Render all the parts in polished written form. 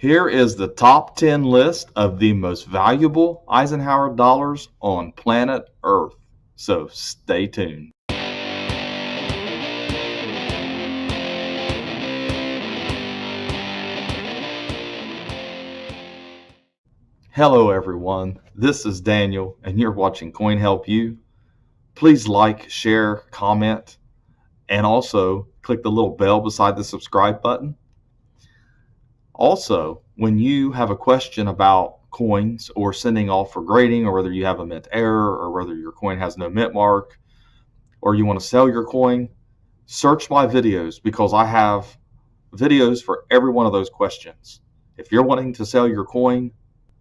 Here is the top 10 list of the most valuable Eisenhower dollars on planet Earth. So stay tuned. Hello everyone, this is Daniel and you're watching Coin Help You. Please like, share, comment, and also click the little bell beside the subscribe button. Also, when you have a question about coins or sending off for grading, or whether you have a mint error, or whether your coin has no mint mark, or you want to sell your coin, search my videos because I have videos for every one of those questions. If you're wanting to sell your coin,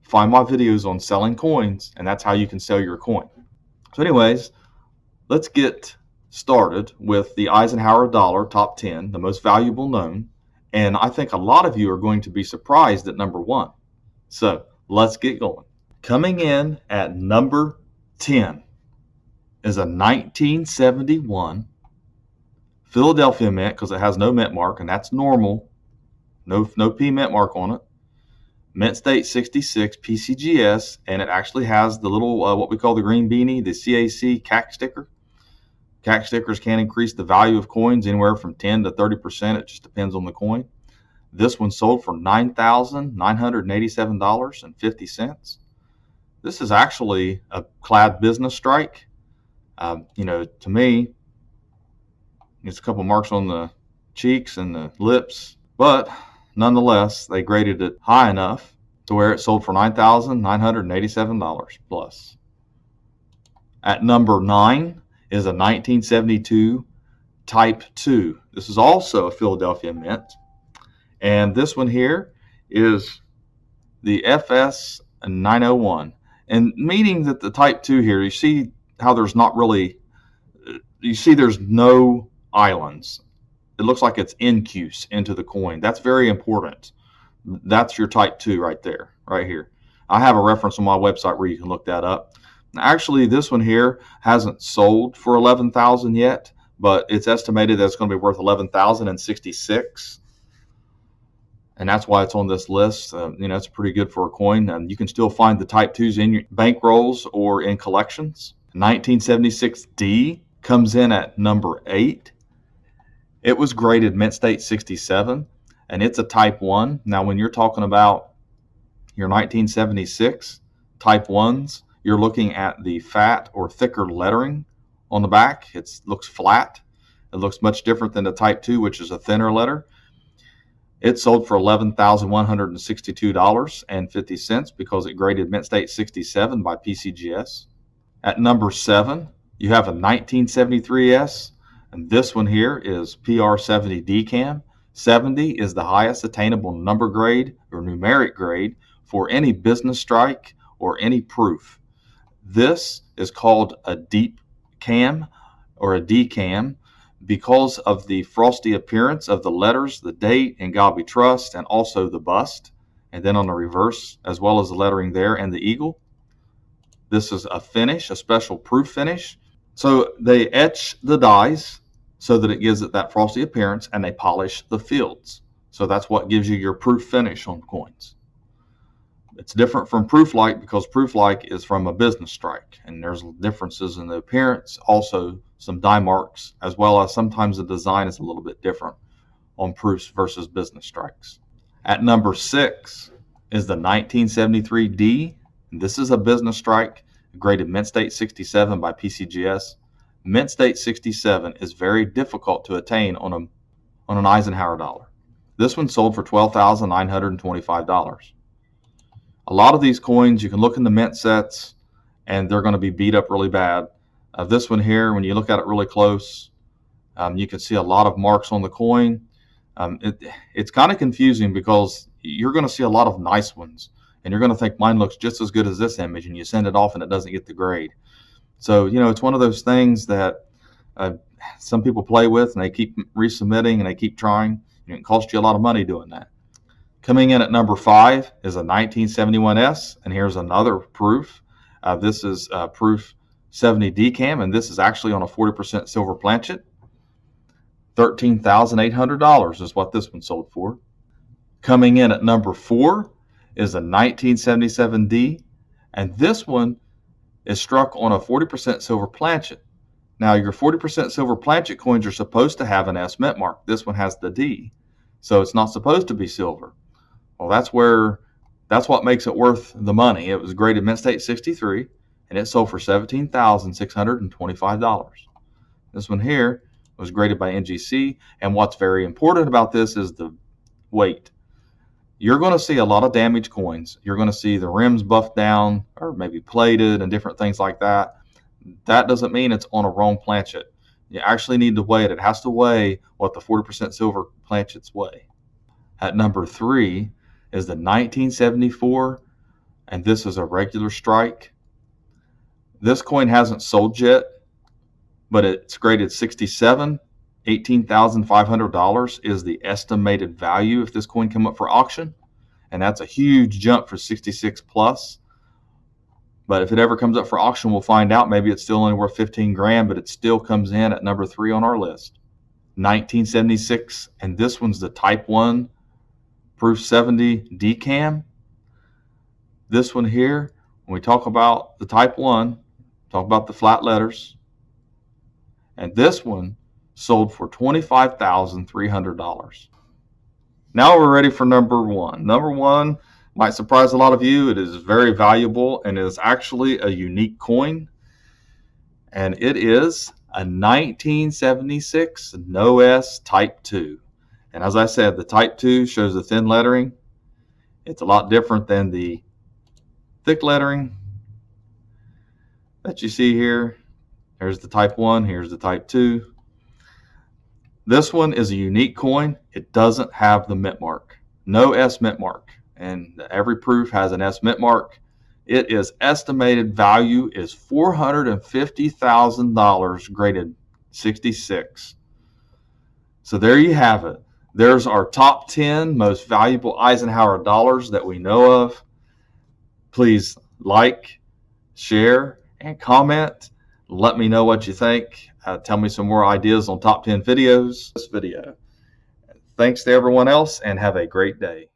find my videos on selling coins, and that's how you can sell your coin. So anyways, let's get started with the Eisenhower dollar top 10, the most valuable known. And I think a lot of you are going to be surprised at number 1. So let's get going. Coming in at number 10 is a 1971 Philadelphia mint, because it has no mint mark, and that's normal. No P mint mark on it. Mint State 66 PCGS, and it actually has the little, what we call the green beanie, the CAC sticker. CAC stickers can increase the value of coins anywhere from 10 to 30%. It just depends on the coin. This one sold for $9,987.50. This is actually a clad business strike. To me, it's a couple marks on the cheeks and the lips, but nonetheless, they graded it high enough to where it sold for $9,987 plus. At number 9 is a 1972 Type 2. This is also a Philadelphia mint. And this one here is the FS 901. And meaning that the Type 2 here, you see how there's not really, there's no islands. It looks like it's incuse into the coin. That's very important. That's your Type 2 right there, right here. I have a reference on my website where you can look that up. Actually, this one here hasn't sold for $11,000 yet, but it's estimated that it's going to be worth $11,066, and that's why it's on this list. It's pretty good for a coin, and you can still find the Type 2s in your bankrolls or in collections. 1976D comes in at number 8. It was graded Mint State 67, and it's a Type 1. Now, when you're talking about your 1976 Type 1s, you're looking at the fat or thicker lettering on the back. It looks flat. It looks much different than the Type 2, which is a thinner letter. It sold for $11,162.50 because it graded Mint State 67 by PCGS. At number 7, you have a 1973S, and this one here is PR70 DCAM. 70 is the highest attainable number grade or numeric grade for any business strike or any proof. This is called a deep cam or a DCAM because of the frosty appearance of the letters, the date, and God We Trust, and also the bust, and then on the reverse, as well as the lettering there and the eagle. This is a finish, a special proof finish. So they etch the dies so that it gives it that frosty appearance, and they polish the fields. So that's what gives you your proof finish on coins. It's different from proof-like because proof-like is from a business strike, and there's differences in the appearance, also some die marks, as well as sometimes the design is a little bit different on proofs versus business strikes. At number 6 is the 1973D. This is a business strike graded Mint State 67 by PCGS. Mint State 67 is very difficult to attain on an Eisenhower dollar. This one sold for $12,925. A lot of these coins, you can look in the mint sets, and they're going to be beat up really bad. This one here, when you look at it really close, you can see a lot of marks on the coin. It's kind of confusing because you're going to see a lot of nice ones, and you're going to think mine looks just as good as this image, and you send it off and it doesn't get the grade. So, it's one of those things that some people play with, and they keep resubmitting and they keep trying. It can cost you a lot of money doing that. Coming in at number 5 is a 1971S, and here's another proof. This is proof 70 DCAM, and this is actually on a 40% silver planchet. $13,800 is what this one sold for. Coming in at number 4 is a 1977D, and this one is struck on a 40% silver planchet. Now, your 40% silver planchet coins are supposed to have an S mint mark. This one has the D, so it's not supposed to be silver. Well, that's what makes it worth the money. It was graded Mint State 63, and it sold for $17,625. This one here was graded by NGC, and what's very important about this is the weight. You're going to see a lot of damaged coins. You're going to see the rims buffed down or maybe plated and different things like that. That doesn't mean it's on a wrong planchet. You actually need to weigh it. It has to weigh what the 40% silver planchets weigh. At number 3 is the 1974, and this is a regular strike. This coin hasn't sold yet, but it's graded 67. $18,500 is the estimated value if this coin come up for auction, and that's a huge jump for 66 plus. But if it ever comes up for auction, we'll find out. Maybe it's still only worth 15 grand, but it still comes in at number 3 on our list. 1976, and this one's the Type 1 Proof 70 DCAM. This one here, when we talk about the Type 1, talk about the flat letters. And this one sold for $25,300. Now we're ready for number 1. Number 1 might surprise a lot of you. It is very valuable and is actually a unique coin. And it is a 1976 No S Type 2. And as I said, the Type 2 shows the thin lettering. It's a lot different than the thick lettering that you see here. Here's the Type 1, here's the Type 2. This one is a unique coin. It doesn't have the mint mark. No S mint mark. And every proof has an S mint mark. It is estimated value is $450,000, graded 66. So there you have it. There's our top 10 most valuable Eisenhower dollars that we know of. Please like, share, and comment. Let me know what you think. Tell me some more ideas on top 10 videos. This video. Thanks to everyone else, and have a great day.